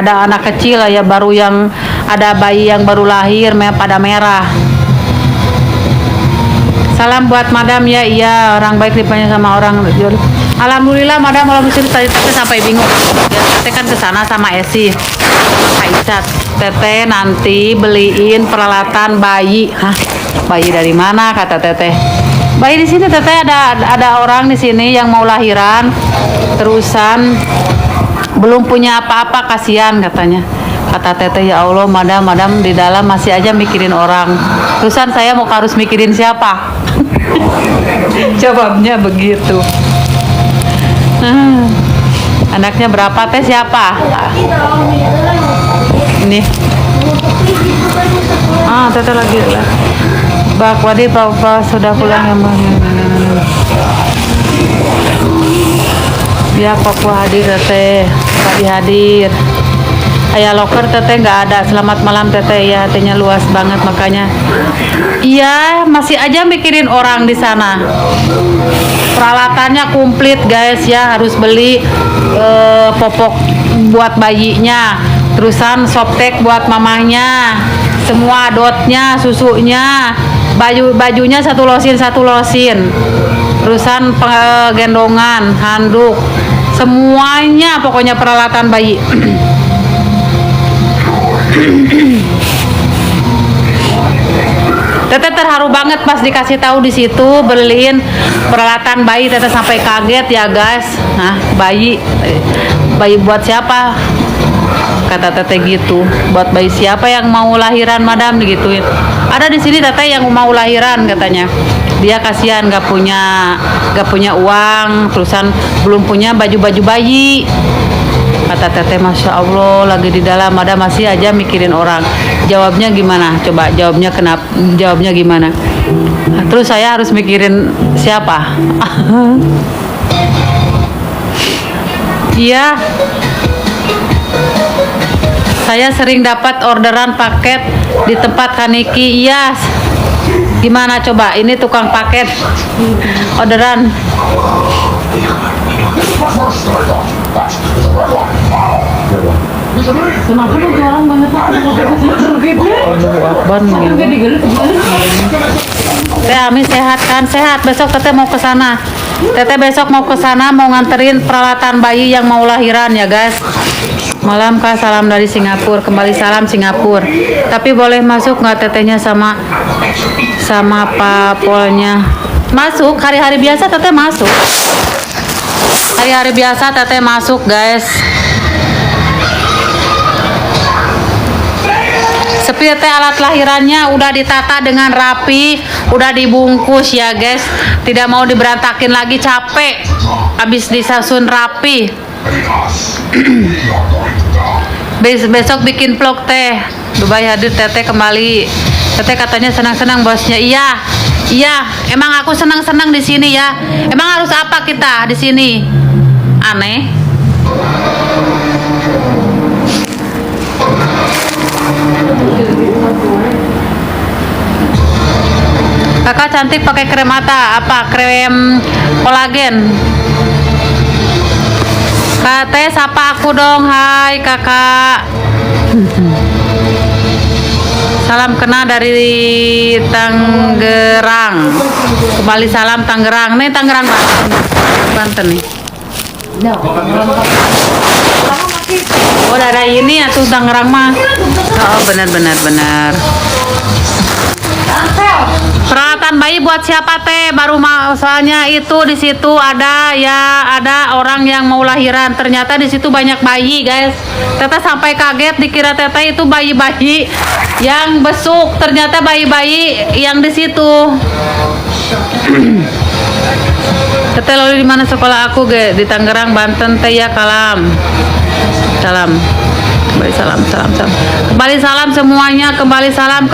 ada anak kecil ya, baru yang ada bayi yang baru lahir pada merah. Salam buat madam ya. Iya, orang baik rupanya sama orang. Alhamdulillah madam, kalau misalnya tadi Teteh sampai bingung ya, Teteh kan kesana sama Esi sama Kak Icat. Teteh nanti beliin peralatan bayi. Hah, bayi dari mana kata Teteh? Bayi di sini Teteh, ada orang di sini yang mau lahiran, terusan belum punya apa-apa, kasihan katanya. Kata Teteh, ya Allah madam di dalam masih aja mikirin orang. Terusan saya mau harus mikirin siapa? Jawabnya begitu. Anaknya berapa teh, siapa? Ini. Teteh lagi lah. Bak Wadi Papa sudah pulang ya Mbak. Ya Papa hadir Teteh. Tadi hadir. Ayah loker Teteh nggak ada. Selamat malam Teteh, ya hatinya luas banget makanya. Iya, masih aja mikirin orang di sana. Peralatannya komplit guys ya, harus beli popok buat bayinya, terusan softtek buat mamanya, semua dotnya, susunya, bajunya satu losin, terusan gendongan, handuk, semuanya pokoknya peralatan bayi. Teteh terharu banget pas dikasih tahu di situ beliin peralatan bayi. Teteh sampai kaget ya guys. Nah, bayi buat siapa? Kata Teteh gitu. Buat bayi siapa yang mau lahiran madam digituin. Ada di sini Teteh yang mau lahiran katanya. Dia kasihan gak punya uang, terusan belum punya baju bayi. Kata Teteh, Masya Allah lagi di dalam ada masih aja mikirin orang. Jawabnya gimana? Coba jawabnya gimana? Terus saya harus mikirin siapa? Iya, saya sering dapat orderan paket di tempat Kaniki. Iya, gimana coba? Ini tukang paket orderan. Kenapa lu jualan banget Teh Ami sehat kan? Sehat. Besok Teteh mau ke sana. Teteh besok mau ke sana mau nganterin peralatan bayi yang mau lahiran ya guys. Malam Kak, salam dari Singapura. Kembali salam Singapura. Tapi boleh masuk nggak Tetehnya sama papolnya? Masuk. Hari-hari biasa Teteh masuk. Hari-hari biasa Teteh masuk guys. Seperti Teteh alat lahirannya udah ditata dengan rapi, udah dibungkus ya guys. Tidak mau diberantakin lagi, capek. Habis disusun rapi. Besok bikin vlog Teh. Dubai hadir Teteh kembali. Teteh katanya senang-senang bosnya. Iya, emang aku senang-senang di sini ya. Emang harus apa kita di sini? Aneh. Kakak cantik pakai krem mata apa? Krem kolagen. Kak Teh sapa aku dong. Hai Kakak. Salam kenal dari Tangerang. Kembali salam Tangerang. Nih Tangerang Banten nih. Oh daerah ini atau Tangerang mah. Oh benar. Peralatan bayi buat siapa Teh? Baru soalnya itu di situ ada orang yang mau lahiran. Ternyata di situ banyak bayi guys. Teteh sampai kaget dikira Teteh itu bayi-bayi yang besuk. Ternyata bayi-bayi yang di situ. Teteh lalu di mana sekolah aku ge? Di Tangerang Banten Teh ya kalam. Salam. Kembali salam. Kembali salam semuanya, kembali salam.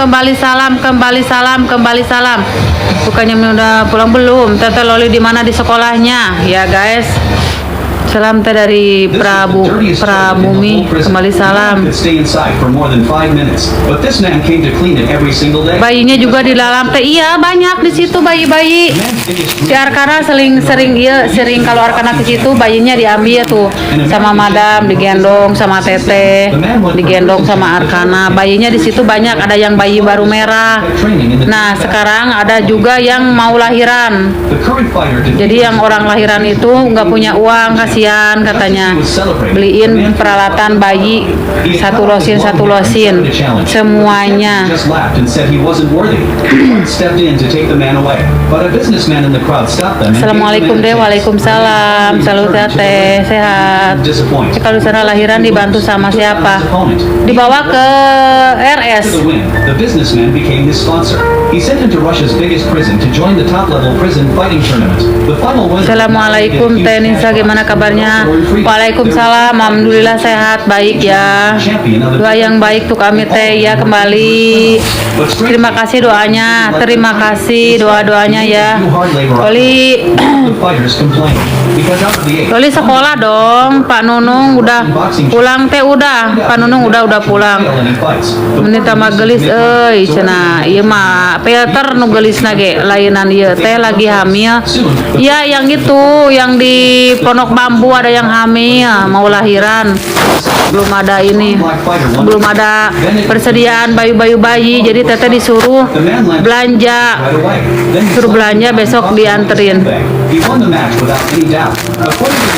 Bukannya udah pulang belum? Teteh Loli di mana di sekolahnya? Ya guys. Salam teh dari Prabumi, kembali salam. Bayinya juga di dalam teh, iya banyak di situ bayi-bayi. Si Arkana sering kalau Arkana ke situ bayinya diambil tuh sama madam, digendong sama Teteh, digendong sama Arkana. Bayinya di situ banyak, ada yang bayi baru merah. Nah sekarang ada juga yang mau lahiran. Jadi yang orang lahiran itu nggak punya uang, kasihan katanya. Beliin peralatan bayi satu losin semuanya. Assalamualaikum deh, waalaikumsalam. Salut Teh, sehat. Kalau sana lahiran dibantu sama siapa? Dibawa ke RS. Assalamualaikum Teh Nisa, gimana kabarnya? Waalaikumsalam, alhamdulillah sehat, baik ya. Doa yang baik tuh kami Teh ya, kembali. Terima kasih doanya, terima kasih doa-doanya ya. Loli sekolah dong, Pak Nunung udah pulang Teh, udah Pak Nunung udah pulang. Menit tambah gelis cenah ieu mah Peter nu gelisna ge lainan ieu Teh lagi hamil. Ya yang itu yang di Pondok Bambu ada yang hamil mau lahiran. Belum ada persediaan bayi, jadi Teteh disuruh belanja besok dianterin.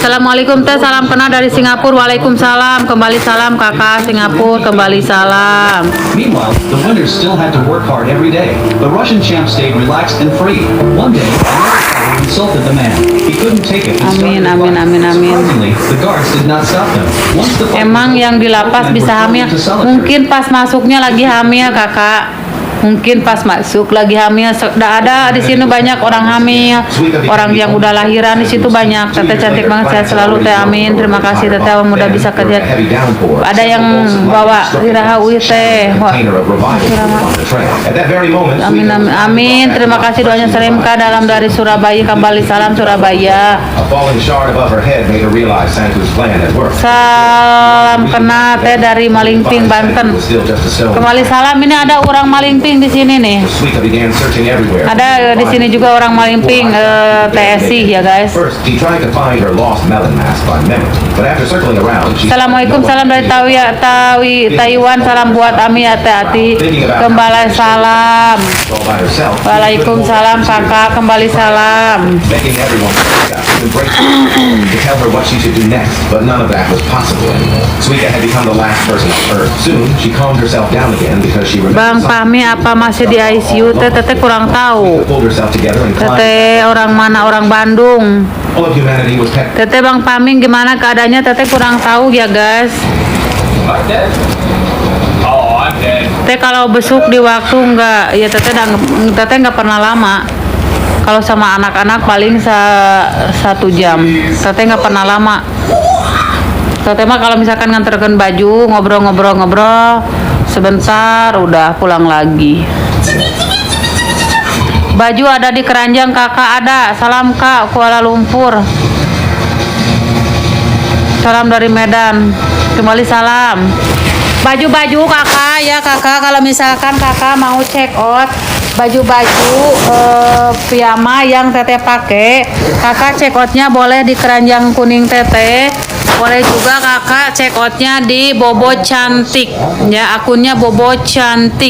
Assalamualaikum Teh, salam kenal dari Singapura. Waalaikumsalam, kembali salam kakak Singapura, kembali salam. Meanwhile, the winners still had to work hard every day. The Russian champ stayed relaxed and free. One day, another insulted the man. He couldn't take it. Amin. Surprisingly, the guards did not stop them. Once the Emang yang di lapas bisa hamil? Mungkin pas masuknya lagi hamil kakak. Mungkin pas masuk lagi hamil. Sudah ada di sini banyak orang hamil, orang yang udah lahiran di situ banyak. Teteh cantik banget, sehat selalu Teh, amin. Terima kasih Teteh, mudah bisa kerja. Ada yang bawa dirahawi Teh. Amin. Terima kasih doanya Selimka dalam dari Surabaya, kembali salam Surabaya. Salam kena Teh dari Malingping, Banten. Kembali salam, ini ada orang Malingping di sini nih. Ada di sini juga orang Malingping, TSI ya guys. Assalamualaikum, salam dari Taiwan, salam buat Ami, hati-hati. Kembali salam. Waalaikumsalam kakak, kembali salam. Bang Fahmi apa masih di ICU? Teteh kurang tahu. Teteh orang mana? Orang Bandung. Teteh Bang Fahmi gimana keadaannya? Teteh kurang tahu ya guys. Teteh kalau besuk di waktu enggak, ya teteh nggak pernah lama. Kalau sama anak-anak paling 1 jam. Teteh nggak pernah lama. Teteh mah kalau misalkan nganterkan baju, ngobrol sebentar udah pulang lagi. Baju ada di keranjang kakak, ada. Salam kak, Kuala Lumpur. Salam dari Medan, kembali salam. Baju-baju kakak ya kakak, kalau misalkan kakak mau check out baju-baju piyama yang teteh pakai, kakak check outnya boleh di keranjang kuning teteh. Boleh juga kakak check outnya di Bobo Cantik ya, akunnya Bobo Cantik.